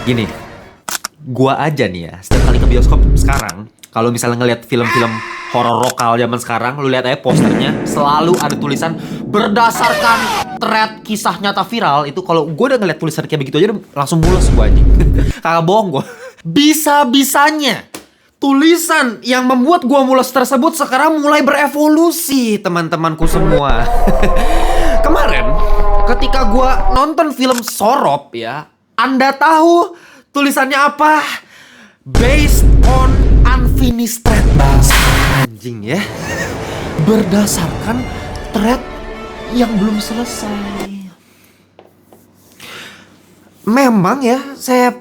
Gini, gua aja nih ya, setiap kali ke bioskop sekarang, kalau misalnya ngeliat film-film horor lokal zaman sekarang, lu lihat aja posternya, selalu ada tulisan berdasarkan thread kisah nyata viral. Itu kalau gua udah ngeliat tulisan kayak begitu aja, langsung mules gua anjing. Kagak bohong gua. Bisa-bisanya tulisan yang membuat gua mules tersebut sekarang mulai berevolusi, teman-temanku semua. Kemarin, ketika gua nonton film Sorop ya, Anda tahu tulisannya apa? Based on unfinished thread. Bahasa anjing ya. Berdasarkan thread yang belum selesai. Memang ya, saya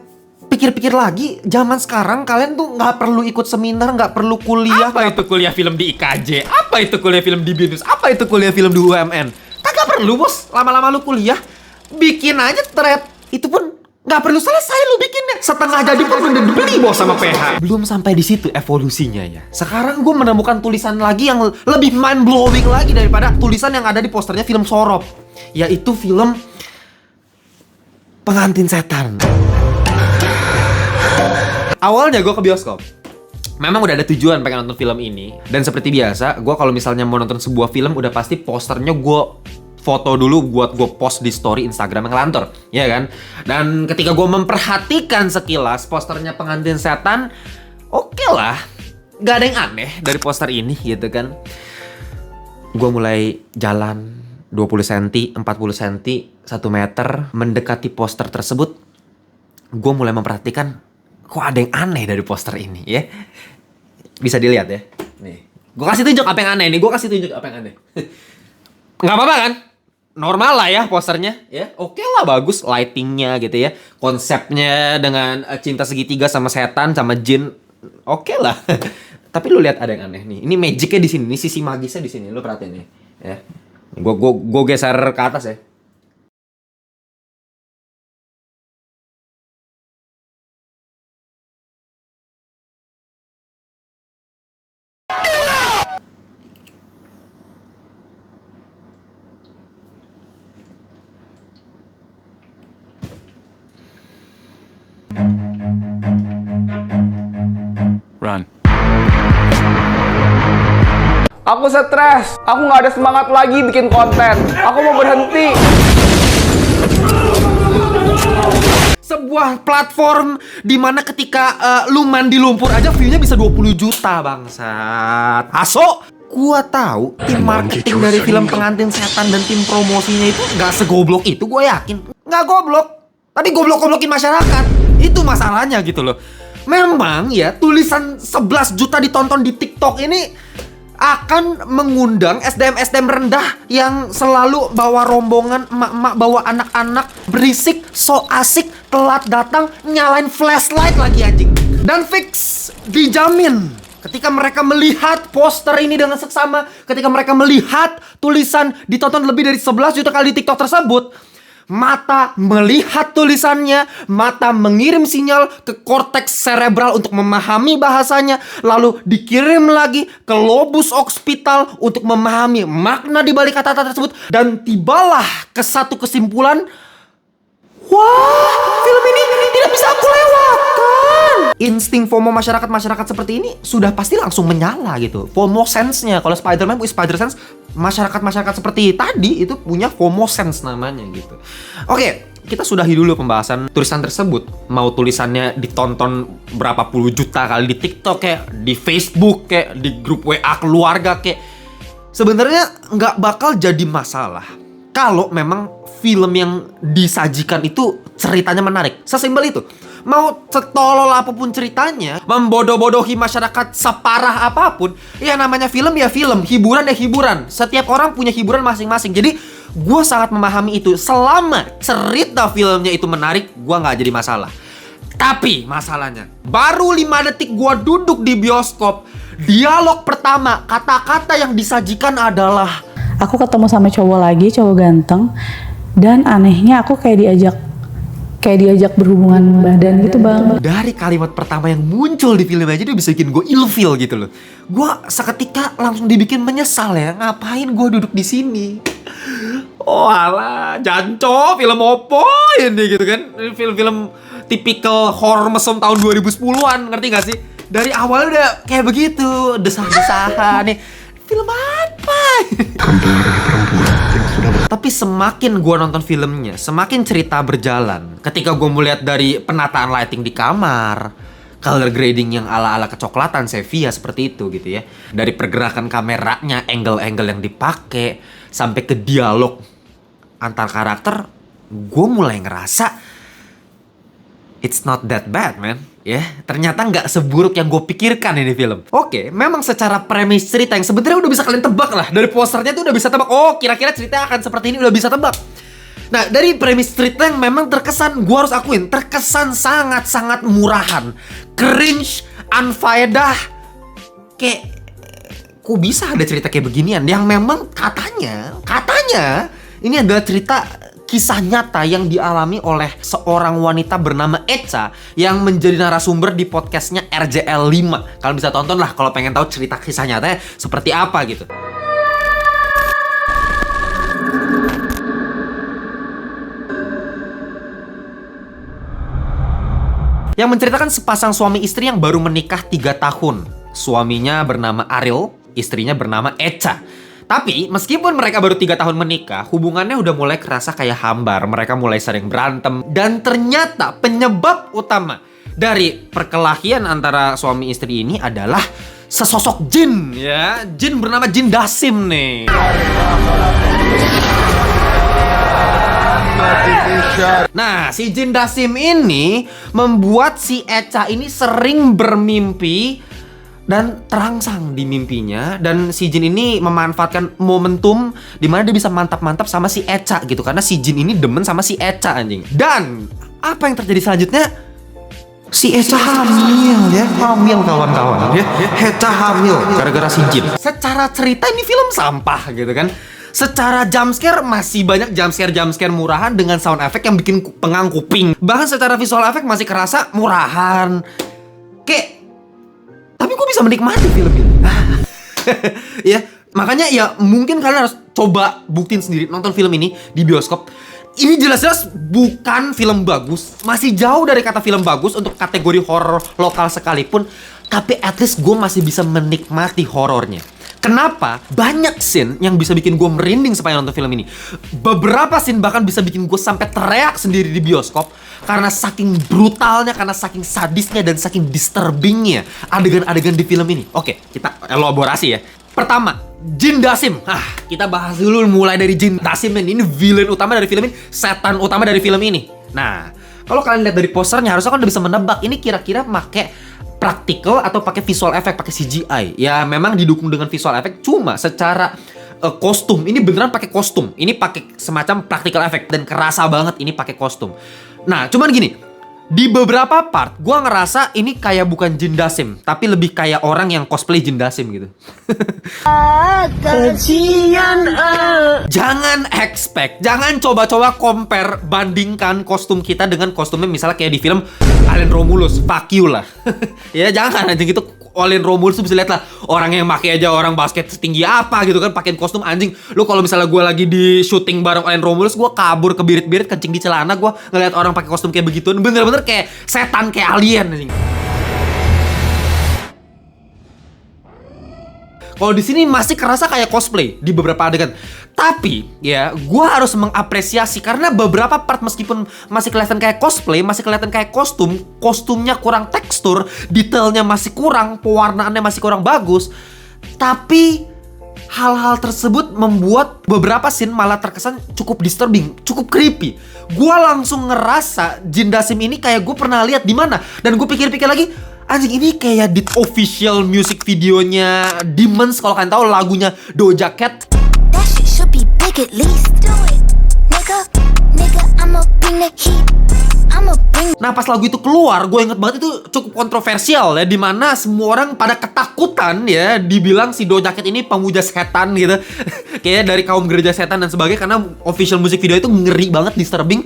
pikir-pikir lagi, zaman sekarang kalian tuh nggak perlu ikut seminar, nggak perlu kuliah. Apa itu kuliah film di IKJ? Apa itu kuliah film di BINUS? Apa itu kuliah film di UMN? Kagak perlu bos, lama-lama lu kuliah, bikin aja thread. Itu pun nggak perlu selesai lu bikinnya. Setengah jadi pun udah dibeli bos sama PH. Belum sampai di situ evolusinya ya. Sekarang gue menemukan tulisan lagi yang lebih mind blowing lagi daripada tulisan yang ada di posternya film Sorop, yaitu film Pengantin Setan. Awalnya gue ke bioskop, memang udah ada tujuan pengen nonton film ini. Dan seperti biasa, gue kalau misalnya mau nonton sebuah film, udah pasti posternya gue foto dulu buat gue post di story Instagram yang ngelantur, ya kan? Dan ketika gue memperhatikan sekilas posternya Pengantin Setan, oke lah, gak ada yang aneh dari poster ini gitu kan. Gue mulai jalan 20 cm, 40 cm, 1 meter, mendekati poster tersebut. Gue mulai memperhatikan, kok ada yang aneh dari poster ini ya. Bisa dilihat ya. Nih, gue kasih tunjuk apa yang aneh nih. Gue kasih tunjuk apa yang aneh. Nggak apa-apa kan? Normal lah ya posternya ya. Oke lah, bagus lightingnya gitu ya. Konsepnya dengan cinta segitiga sama setan sama jin. Oke lah. Tapi lu lihat ada yang aneh nih. Ini magicnya di sini. Ini sisi magisnya di sini. Lu perhatiin nih ya. Gue geser ke atas ya. Run. Aku stres, aku nggak ada semangat lagi bikin konten. Aku mau berhenti. Sebuah platform dimana ketika lu mandi lumpur aja view-nya bisa 20 juta bangsat. Aso, gua tahu tim marketing dari film Pengantin Setan dan tim promosinya itu nggak segoblok itu, gue yakin. Nggak goblok, tapi goblok-goblokin masyarakat. Itu masalahnya gitu loh. Memang ya tulisan 11 juta ditonton di TikTok ini akan mengundang SDM-SDM rendah yang selalu bawa rombongan emak-emak, bawa anak-anak, berisik, so asik, telat datang, nyalain flashlight lagi anjing. Dan fix, dijamin, ketika mereka melihat poster ini dengan seksama, ketika mereka melihat tulisan ditonton lebih dari 11 juta kali di TikTok tersebut, mata melihat tulisannya, mata mengirim sinyal ke korteks cerebral untuk memahami bahasanya, lalu dikirim lagi ke lobus occipital untuk memahami makna di balik kata-kata tersebut, dan tibalah ke satu kesimpulan, wah, film ini tidak bisa aku lewatkan. Insting FOMO masyarakat seperti ini sudah pasti langsung menyala gitu. FOMO sense-nya, kalau Spider-Man punya Spider Sense, masyarakat seperti tadi itu punya FOMO sense namanya gitu. Oke, kita sudahi dulu pembahasan tulisan tersebut. Mau tulisannya ditonton berapa puluh juta kali di TikTok kayak, di Facebook kayak, di grup WA keluarga kayak, sebenarnya nggak bakal jadi masalah kalau memang film yang disajikan itu ceritanya menarik. Sesimpel itu. Mau setolol apapun ceritanya, membodoh-bodohi masyarakat separah apapun, ya namanya film ya film, hiburan ya hiburan. Setiap orang punya hiburan masing-masing. Jadi gue sangat memahami itu. Selama cerita filmnya itu menarik, gue gak jadi masalah. Tapi masalahnya, baru 5 detik gue duduk di bioskop, dialog pertama, kata-kata yang disajikan adalah, aku ketemu sama cowok lagi, cowok ganteng, dan anehnya aku kayak diajak berhubungan badan gitu bang. Dari kalimat pertama yang muncul di film aja dia bisa bikin gue ilfeel gitu loh. Gue seketika langsung dibikin menyesal ya, ngapain gue duduk di sini. Oh alah, janco, film opo ini gitu kan. Film-film tipikal horror mesum tahun 2010-an, ngerti gak sih? Dari awal udah kayak begitu, desah-desahan nih. Film apa? Tapi semakin gue nonton filmnya, semakin cerita berjalan. Ketika gue melihat dari penataan lighting di kamar, color grading yang ala-ala kecoklatan sepia seperti itu gitu ya. Dari pergerakan kameranya, angle-angle yang dipakai, sampai ke dialog antar karakter, gue mulai ngerasa it's not that bad, man. Ya, ternyata nggak seburuk yang gue pikirkan ini film. Oke, memang secara premis cerita yang sebenarnya udah bisa kalian tebak lah. Dari posternya tuh udah bisa tebak. Oh, kira-kira cerita akan seperti ini, udah bisa tebak. Nah, dari premis cerita yang memang terkesan, gue harus akuin, terkesan sangat-sangat murahan. Cringe, unfaedah. Kayak, kok bisa ada cerita kayak beginian? Yang memang katanya, ini adalah cerita kisah nyata yang dialami oleh seorang wanita bernama Echa yang menjadi narasumber di podcastnya RJL 5. Kalian bisa tonton lah kalau pengen tahu cerita kisah nyatanya seperti apa gitu. Yang menceritakan sepasang suami istri yang baru menikah 3 tahun. Suaminya bernama Ariel, istrinya bernama Echa. Tapi meskipun mereka baru 3 tahun menikah, hubungannya udah mulai kerasa kayak hambar. Mereka mulai sering berantem. Dan ternyata penyebab utama dari perkelahian antara suami istri ini adalah sesosok jin, ya. Jin bernama Jin Dasim nih. Nah, si Jin Dasim ini membuat si Echa ini sering bermimpi dan terangsang di mimpinya. Dan si Jin ini memanfaatkan momentum dimana dia bisa mantap-mantap sama si Echa gitu. Karena si Jin ini demen sama si Echa anjing. Dan apa yang terjadi selanjutnya? Si Echa hamil ya. Hamil kawan-kawan ya. Echa hamil gara-gara si Jin. Secara cerita ini film sampah gitu kan. Secara jumpscare masih banyak jumpscare murahan dengan sound effect yang bikin pengang kuping. Bahkan secara visual effect masih kerasa murahan. Kayak, tapi gue bisa menikmati film ini. Ya, makanya ya mungkin kalian harus coba buktiin sendiri nonton film ini di bioskop. Ini jelas-jelas bukan film bagus. Masih jauh dari kata film bagus untuk kategori horor lokal sekalipun. Tapi at least gue masih bisa menikmati horornya. Kenapa? Banyak scene yang bisa bikin gue merinding sepanjang nonton film ini. Beberapa scene bahkan bisa bikin gue sampai teriak sendiri di bioskop. Karena saking brutalnya, karena saking sadisnya, dan saking disturbingnya adegan-adegan di film ini. Oke, kita elaborasi ya. Pertama, Jin Dasim. Kita bahas dulu mulai dari Jin Dasim ini. Ini villain utama dari film ini, setan utama dari film ini. Nah, kalau kalian lihat dari posternya, harusnya kan udah bisa menebak ini kira-kira pakai praktikal atau pakai visual effect, pakai CGI. Ya memang didukung dengan visual effect, cuma secara kostum ini beneran pakai kostum. Ini pakai semacam practical effect dan kerasa banget ini pakai kostum. Nah, cuman gini, di beberapa part gua ngerasa ini kayak bukan Jin Dasim, tapi lebih kayak orang yang cosplay Jin Dasim gitu. Jangan expect, jangan coba-coba compare, bandingkan kostum kita dengan kostumnya misalnya kayak di film Alien Romulus. Fuck you lah. Ya jangan anjing, itu Alien Romulus tuh bisa lihat lah orang yang pakai aja orang basket setinggi apa gitu kan, pakein kostum anjing. Lu kalau misalnya gue lagi di syuting bareng Alien Romulus, gue kabur ke birit-birit kencing di celana, gue ngeliat orang pakai kostum kayak begituan, bener-bener kayak setan, kayak alien anjing. Kalau di sini masih kerasa kayak cosplay di beberapa adegan. Tapi ya, gue harus mengapresiasi karena beberapa part meskipun masih kelihatan kayak cosplay, masih kelihatan kayak kostum, kostumnya kurang tekstur, detailnya masih kurang, pewarnaannya masih kurang bagus. Tapi hal-hal tersebut membuat beberapa scene malah terkesan cukup disturbing, cukup creepy. Gue langsung ngerasa Jin Dasim ini kayak gue pernah lihat di mana. Dan gue pikir-pikir lagi, anjing ini kayak di official music videonya Demons, kalau kalian tahu lagunya Doja Cat. That shit should be big at least. Do it, nigga, I'ma bring the heat. Nah pas lagu itu keluar, gue inget banget itu cukup kontroversial ya, dimana semua orang pada ketakutan ya, dibilang si Doja Cat ini pemuja setan gitu. Kayaknya dari kaum gereja setan dan sebagainya, karena official music video itu ngeri banget, disturbing.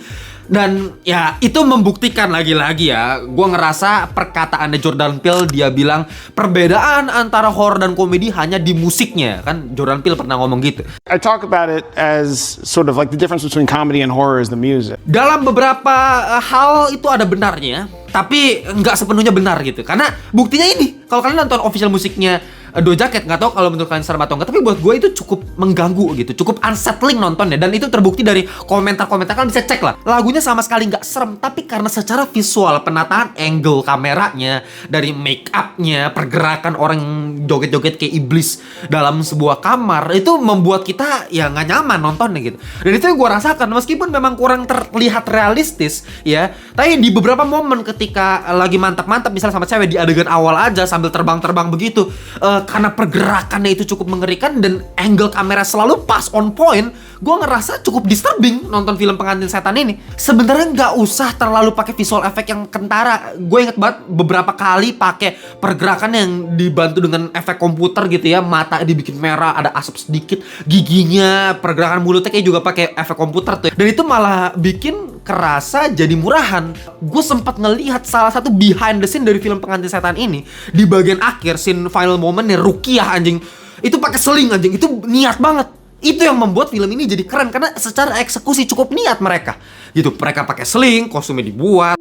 Dan ya itu membuktikan lagi-lagi ya, gue ngerasa perkataannya Jordan Peele, dia bilang perbedaan antara horor dan komedi hanya di musiknya. Kan Jordan Peele pernah ngomong gitu. I talk about it as sort of like the difference between comedy and horror is the music. Dalam beberapa hal itu ada benarnya, tapi nggak sepenuhnya benar gitu. Karena buktinya ini, kalau kalian nonton official musiknya Doja Cat, nggak tahu kalau menurut kalian serem atau enggak, tapi buat gue itu cukup mengganggu gitu, cukup unsettling nontonnya. Dan itu terbukti dari komentar-komentar, kalian bisa cek lah. Lagunya sama sekali nggak serem, tapi karena secara visual, penataan angle kameranya, dari make upnya, pergerakan orang joget-joget kayak iblis dalam sebuah kamar, itu membuat kita ya nggak nyaman nontonnya gitu. Dan itu yang gue rasakan, meskipun memang kurang terlihat realistis ya, tapi di beberapa momen ketika lagi mantap-mantap, misalnya sama cewek di adegan awal aja sambil terbang-terbang begitu, karena pergerakannya itu cukup mengerikan dan angle kamera selalu pas on point, gue ngerasa cukup disturbing nonton film Pengantin Setan ini. Sebenarnya nggak usah terlalu pakai visual effect yang kentara. Gue inget banget beberapa kali pakai pergerakan yang dibantu dengan efek komputer gitu ya, mata dibikin merah, ada asap sedikit, giginya, pergerakan mulutnya kayak juga pakai efek komputer tuh. Dan itu malah bikin kerasa jadi murahan. Gue sempat ngelihat salah satu behind the scene dari film Pengantin Setan ini, di bagian akhir scene final momentnya Rukiah anjing, itu pakai seling anjing, itu niat banget. Itu yang membuat film ini jadi keren karena secara eksekusi cukup niat mereka gitu. Mereka pakai seling, kostumnya dibuat.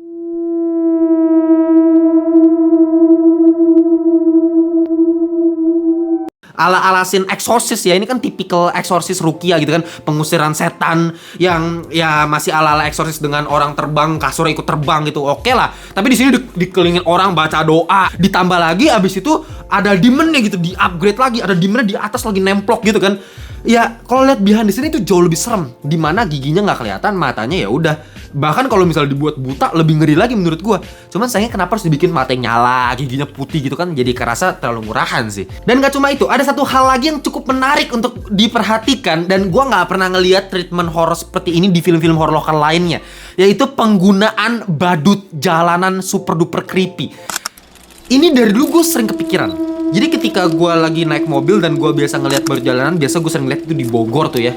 Ala-ala scene Exorcist ya, ini kan tipikal Exorcist Rukiah gitu kan, pengusiran setan yang ya masih ala-ala Exorcist dengan orang terbang, kasurnya ikut terbang gitu, oke lah. Tapi di sini dikelilingin orang baca doa, ditambah lagi abis itu ada demonnya gitu, di upgrade lagi, ada demonnya di atas lagi nemplok gitu kan. Ya kalau lihat behind di sini itu jauh lebih serem, dimana giginya nggak kelihatan, matanya ya udah. Bahkan kalau misalnya dibuat buta lebih ngeri lagi menurut gua. Cuman sayangnya kenapa harus dibikin matanya nyala, giginya putih gitu kan, jadi kerasa terlalu murahan sih. Dan gak cuma itu, ada satu hal lagi yang cukup menarik untuk diperhatikan, dan gua nggak pernah ngelihat treatment horror seperti ini di film-film horror lokal lainnya, yaitu penggunaan badut jalanan super duper creepy. Ini dari dulu gue sering kepikiran. Jadi ketika gue lagi naik mobil dan gue biasa ngelihat badut jalanan, biasa gue sering lihat itu di Bogor tuh ya.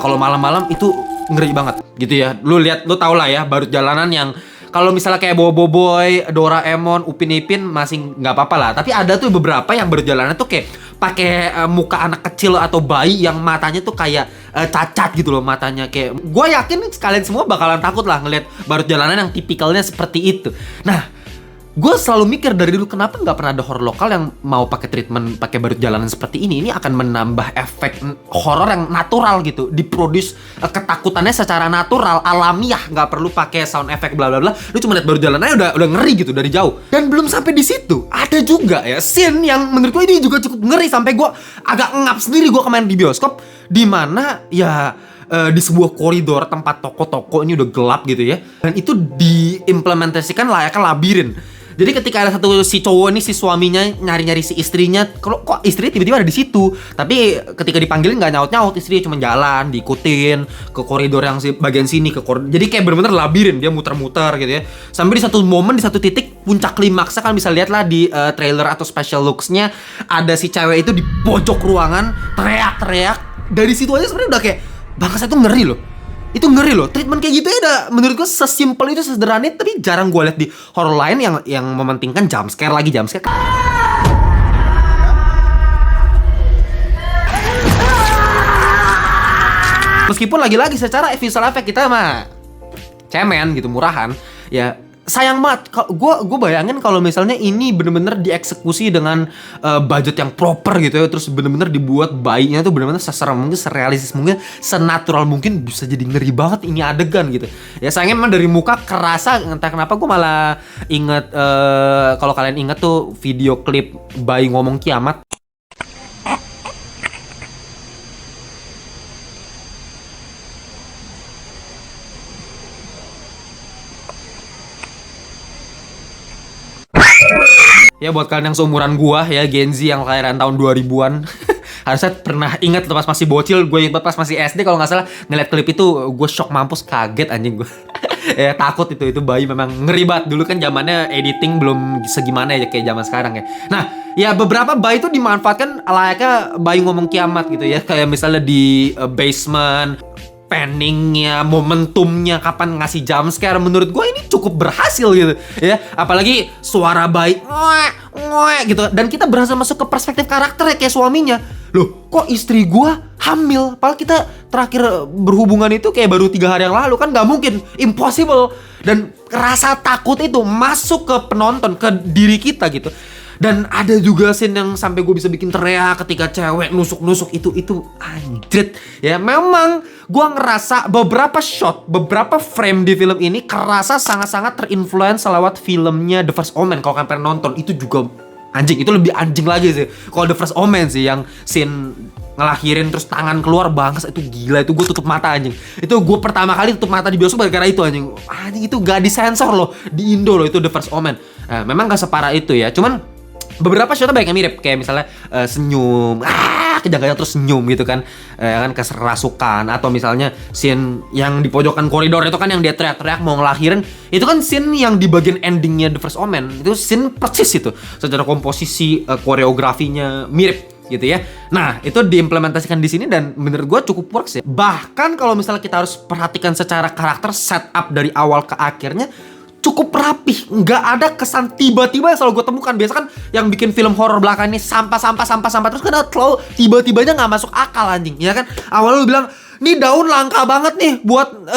Kalau malam-malam itu ngeri banget gitu ya. Lu lihat, lu tau lah ya, badut jalanan yang kalau misalnya kayak Boboiboy, Doraemon, Upin Ipin masih nggak apa-apa lah. Tapi ada tuh beberapa yang badut jalanan tuh kayak pakai muka anak kecil atau bayi yang matanya tuh kayak cacat gitu loh matanya. Kayak gue yakin kalian semua bakalan takut lah ngelihat badut jalanan yang tipikalnya seperti itu. Nah, gue selalu mikir dari dulu kenapa nggak pernah ada horor lokal yang mau pakai treatment pakai badut jalanan seperti ini. Ini akan menambah efek horor yang natural gitu, diproduce ketakutannya secara natural, alamiah, nggak perlu pakai sound effect bla bla bla. Lu cuma lihat badut jalanannya udah ngeri gitu dari jauh. Dan belum sampai di situ, ada juga ya scene yang menurut gue ini juga cukup ngeri sampai gue agak ngap sendiri. Gue kemarin di bioskop, di mana ya di sebuah koridor tempat toko-toko ini udah gelap gitu ya, dan itu diimplementasikan layaknya labirin. Jadi ketika ada satu si cowok ini, si suaminya nyari-nyari si istrinya, kok istrinya tiba-tiba ada di situ. Tapi ketika dipanggilin nggak nyaut-nyaut, istrinya cuma jalan, diikutin ke koridor yang bagian sini, ke koridor. Jadi kayak bener-bener labirin, dia muter-muter gitu ya. Sampai di satu momen, di satu titik puncak klimaksnya, kan bisa lihat lah di trailer atau special looks-nya, ada si cewek itu di pojok ruangan teriak-teriak. Dari situ aja sebenarnya udah kayak bangsa itu ngeri loh. Itu ngeri loh, treatment kayak gitu ya udah menurut gue sesimpel itu, sesederhana itu, tapi jarang gue lihat di horror lain yang mementingkan jump scare lagi, jump scare. Meskipun lagi-lagi secara visual effect kita mah cemen gitu, murahan ya. Sayang banget, gue bayangin kalau misalnya ini bener-bener dieksekusi dengan budget yang proper gitu ya, terus bener-bener dibuat bayinya tuh bener-bener seserem mungkin, serealistis mungkin, senatural mungkin, bisa jadi ngeri banget ini adegan gitu. Ya sayangnya memang dari muka kerasa, entah kenapa gue malah inget, kalau kalian inget tuh video klip bayi ngomong kiamat. Ya buat kalian yang seumuran gua ya, Gen Z yang kelahiran tahun 2000-an harusnya pernah ingat pas masih bocil. Gue ingat pas masih SD kalau nggak salah ngeliat klip itu, gue shock mampus, kaget anjing gue. Ya takut itu bayi memang ngeri banget. Dulu kan zamannya editing belum segimana ya kayak zaman sekarang ya. Nah, ya beberapa bayi itu dimanfaatkan layaknya bayi ngomong kiamat gitu ya. Kayak misalnya di basement panningnya, momentumnya, kapan ngasih jump scare, menurut gue ini cukup berhasil gitu ya. Apalagi suara bayi gitu, dan kita berhasil masuk ke perspektif karakternya kayak suaminya. Loh, kok istri gue hamil? Padahal kita terakhir berhubungan itu kayak baru 3 hari yang lalu, kan nggak mungkin, impossible. Dan rasa takut itu masuk ke penonton, ke diri kita gitu. Dan ada juga scene yang sampai gue bisa bikin teriak ketika cewek nusuk-nusuk itu anjrit. Ya memang gue ngerasa beberapa shot, beberapa frame di film ini kerasa sangat-sangat terinfluence lewat filmnya The First Omen. Kalau kalian pernah nonton itu juga anjing, itu lebih anjing lagi sih. Kalau The First Omen sih yang scene ngelahirin terus tangan keluar, bangsa itu gila, itu gue tutup mata anjing. Itu gue pertama kali tutup mata di bioskop gara-gara itu anjing. Anjing itu gak disensor loh di Indo loh, itu The First Omen. Memang gak separah itu ya, cuman beberapa shotnya banyak yang mirip, kayak misalnya senyum, kejanggalan terus senyum gitu kan, kan keserasukan, atau misalnya scene yang di pojokan koridor itu kan yang dia teriak-teriak mau ngelahirin, itu kan scene yang di bagian endingnya The First Omen, itu scene persis itu, secara komposisi, koreografinya mirip gitu ya. Nah itu diimplementasikan di sini dan menurut gue cukup works ya. Bahkan kalau misalnya kita harus perhatikan secara karakter setup dari awal ke akhirnya cukup rapih, nggak ada kesan tiba-tiba yang selalu gue temukan. Biasa kan yang bikin film horor belakang ini sampah terus kan selalu tiba-tibanya nggak masuk akal anjing, ya kan? Awalnya lu bilang nih daun langka banget nih buat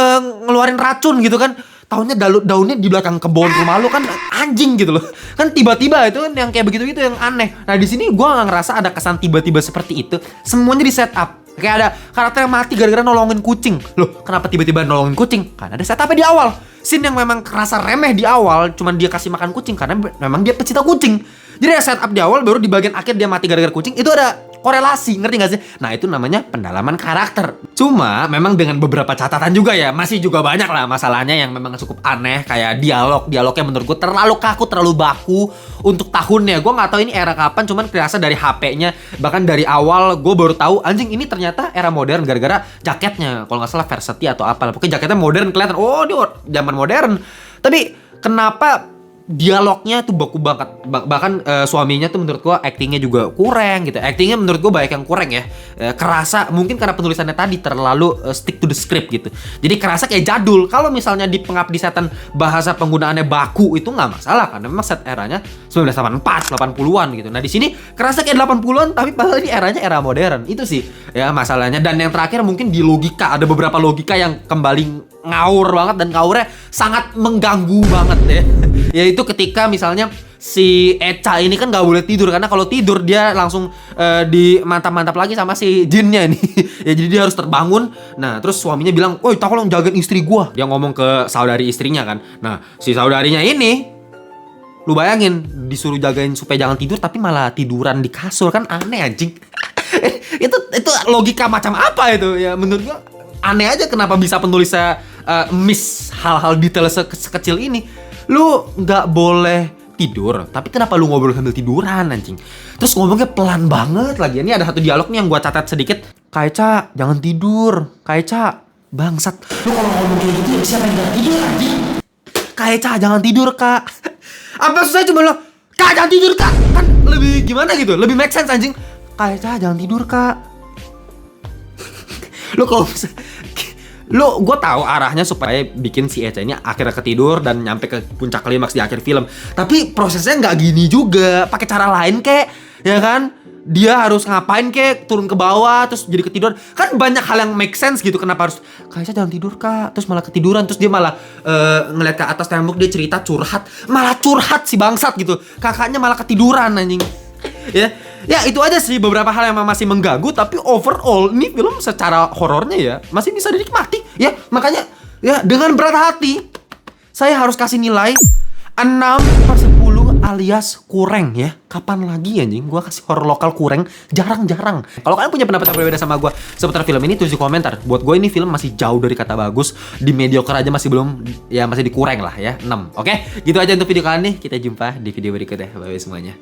ngeluarin racun gitu kan, tahunya daunnya di belakang kebun rumah lu kan anjing gitu loh. Kan tiba-tiba itu kan yang kayak begitu-gitu yang aneh. Nah di sini gue nggak ngerasa ada kesan tiba-tiba seperti itu. Semuanya di setup. Kayak ada karakter yang mati gara-gara nolongin kucing. Loh, kenapa tiba-tiba nolongin kucing? Karena ada setupnya di awal. Scene yang memang kerasa remeh di awal, cuman dia kasih makan kucing karena memang dia pecinta kucing. Jadi ada setup di awal, baru di bagian akhir dia mati gara-gara kucing. Itu ada korelasi, ngerti gak sih? Nah itu namanya pendalaman karakter. Cuma memang dengan beberapa catatan juga ya, masih juga banyak lah masalahnya yang memang cukup aneh. Kayak dialognya menurut gue terlalu kaku, terlalu baku untuk tahunnya. Gue gak tahu ini era kapan, cuman kerasa dari HP-nya. Bahkan dari awal gue baru tahu anjing ini ternyata era modern gara-gara jaketnya. Kalau gak salah Versace atau apa, pokoknya jaketnya modern kelihatan. Oh ini zaman modern. Tapi kenapa dialognya tuh baku banget, bahkan suaminya tuh menurut gua actingnya juga kurang gitu. Actingnya menurut gua banyak yang kurang ya. Kerasa mungkin karena penulisannya tadi terlalu stick to the script gitu. Jadi kerasa kayak jadul. Kalau misalnya di Pengabdi Setan bahasa penggunaannya baku itu nggak masalah karena memang set eranya 1984, 80-an gitu. Nah di sini kerasa kayak 80-an tapi padahal ini eranya era modern. Itu sih ya masalahnya. Dan yang terakhir mungkin di logika, ada beberapa logika yang kembali ngawur banget dan ngawurnya sangat mengganggu banget ya. Yaitu ketika misalnya si Echa ini kan gak boleh tidur karena kalau tidur dia langsung dimantap-mantap lagi sama si jinnya ini. Ya jadi dia harus terbangun. Nah terus suaminya bilang, "Woi tolong jagain istri gua." Dia ngomong ke saudari istrinya kan. Nah si saudarinya ini, lu bayangin disuruh jagain supaya jangan tidur tapi malah tiduran di kasur, kan aneh anjing. itu logika macam apa itu ya, menurut gua aneh aja kenapa bisa penulisnya miss hal-hal detail sekecil ini. Lu nggak boleh tidur, tapi kenapa lu ngobrol sambil tiduran anjing? Terus ngomongnya pelan banget lagi. Ini ada satu dialog nih yang gua catat sedikit. "Kaeca, jangan tidur. Kaeca, bangsat. Lu kalau ngomong kayak gitu siapa yang jangan tidur anjing? Kaeca, jangan tidur, Kak." Apa susah cuma lo, "Kak, jangan tidur, Kak." Kan lebih gimana gitu? Lebih make sense anjing. "Kaeca, jangan tidur, Kak." Lu kalau gue tahu arahnya supaya bikin si Echa ini akhirnya ketidur dan nyampe ke puncak klimaks di akhir film. Tapi prosesnya nggak gini juga, pakai cara lain kek, ya kan? Dia harus ngapain kek, turun ke bawah terus jadi ketiduran. Kan banyak hal yang make sense gitu. Kenapa harus "Kak, jangan tidur, Kak." Terus malah ketiduran, terus dia malah ngeliat ke atas tembok, dia cerita curhat, malah curhat si bangsat gitu. Kakaknya malah ketiduran anjing. Ya itu aja sih beberapa hal yang masih mengganggu, tapi overall ini film secara horornya ya masih bisa dinikmati ya. Makanya ya dengan berat hati saya harus kasih nilai 6/10 alias kurang ya. Kapan lagi anjing gua kasih horor lokal kurang? Jarang-jarang. Kalau kalian punya pendapat yang berbeda sama gua seputar film ini, tulis di komentar. Buat gue ini film masih jauh dari kata bagus. Di mediocre aja masih belum, ya masih dikurang lah ya, 6. Oke? Gitu aja untuk video kali ini. Kita jumpa di video berikutnya. Bye-bye semuanya.